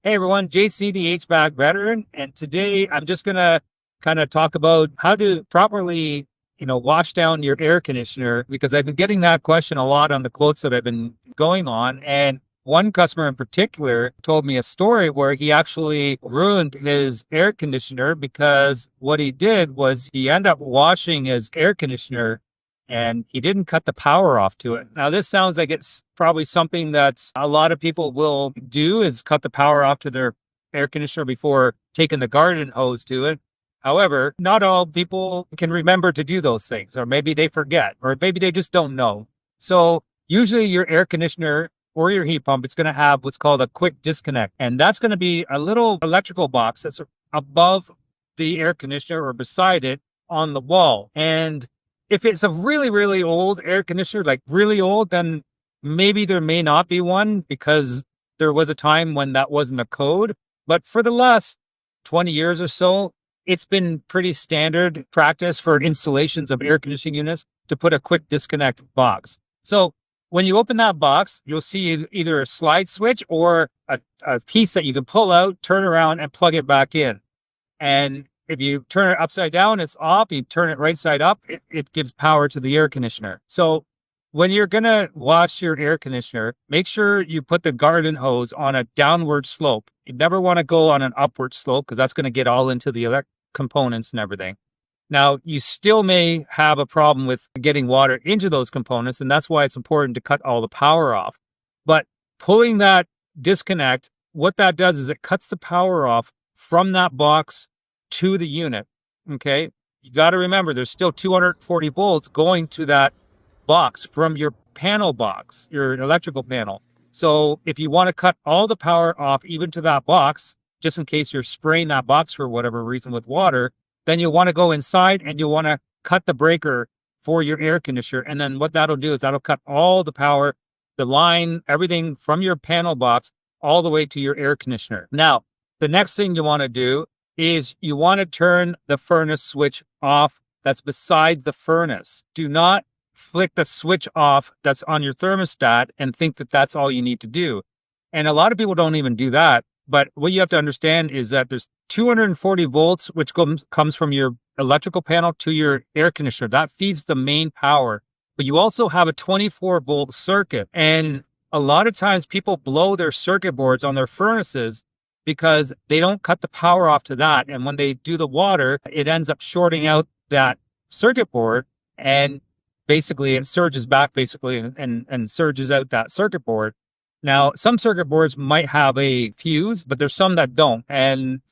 Hey everyone, JC the HVAC Veteran, and today I'm just gonna kind of talk about how to properly, wash down your air conditioner because I've been getting that question a lot on the quotes that I've been going on. And one customer in particular told me a story where he actually ruined his air conditioner because what he did was he ended up washing his air conditioner and he didn't cut the power off to it. Now, this sounds like it's probably something that a lot of people will do is cut the power off to their air conditioner before taking the garden hose to it. However, not all people can remember to do those things, or maybe they forget, or maybe they just don't know. So usually your air conditioner or your heat pump, it's going to have what's called a quick disconnect. And that's going to be a little electrical box that's above the air conditioner or beside it on the wall. And if it's a really, really old air conditioner, like really old, then maybe there may not be one because there was a time when that wasn't a code. But for the last 20 years or so, it's been pretty standard practice for installations of air conditioning units to put a quick disconnect box. So when you open that box, you'll see either a slide switch or a piece that you can pull out, turn around, and plug it back in. And if you turn it upside down, it's off. You turn it right side up, it gives power to the air conditioner. So when you're going to wash your air conditioner, make sure you put the garden hose on a downward slope. You never want to go on an upward slope because that's going to get all into the components and everything. Now, you still may have a problem with getting water into those components, and that's why it's important to cut all the power off. But pulling that disconnect, what that does is it cuts the power off from that box to the unit. Okay. You got to remember there's still 240 volts going to that box from your panel box, your electrical panel. So if you want to cut all the power off, even to that box, just in case you're spraying that box for whatever reason with water, then you'll want to go inside and you'll want to cut the breaker for your air conditioner. And then what that'll do is that'll cut all the power, the line, everything from your panel box all the way to your air conditioner. Now, the next thing you want to do is you want to turn the furnace switch off that's beside the furnace. Do not flick the switch off that's on your thermostat and think that that's all you need to do. And a lot of people don't even do that. But what you have to understand is that there's 240 volts, which comes from your electrical panel to your air conditioner. That feeds the main power. But you also have a 24 volt circuit. And a lot of times people blow their circuit boards on their furnaces because they don't cut the power off to that. And when they do the water, it ends up shorting out that circuit board and basically it surges back and surges out that circuit board. Now, some circuit boards might have a fuse, but there's some that don't. And,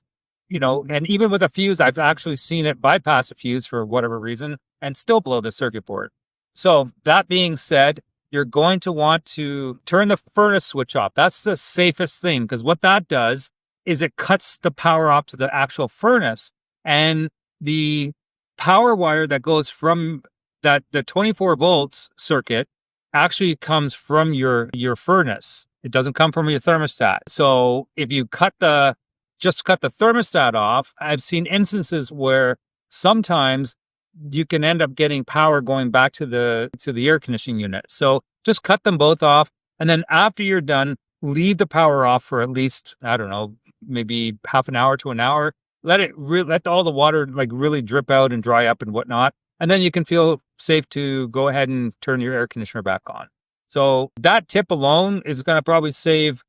and even with a fuse, I've actually seen it bypass a fuse for whatever reason and still blow the circuit board. So that being said, you're going to want to turn the furnace switch off. That's the safest thing because what that does is it cuts the power off to the actual furnace, and the power wire that goes from the 24 volts circuit actually comes from your furnace. It doesn't come from your thermostat. So if you just cut the thermostat off, I've seen instances where sometimes you can end up getting power going back to the air conditioning unit. So just cut them both off, and then after you're done, leave the power off for at least, I don't know, maybe half an hour to an hour. Let all the water really drip out and dry up and whatnot. And then you can feel safe to go ahead and turn your air conditioner back on. So that tip alone is going to probably save,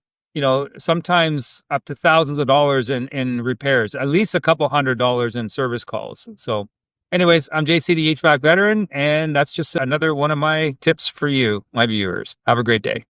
sometimes up to thousands of dollars in repairs, at least a couple $100 in service calls. So anyways, I'm JC the HVAC Veteran, and that's just another one of my tips for you, my viewers. Have a great day.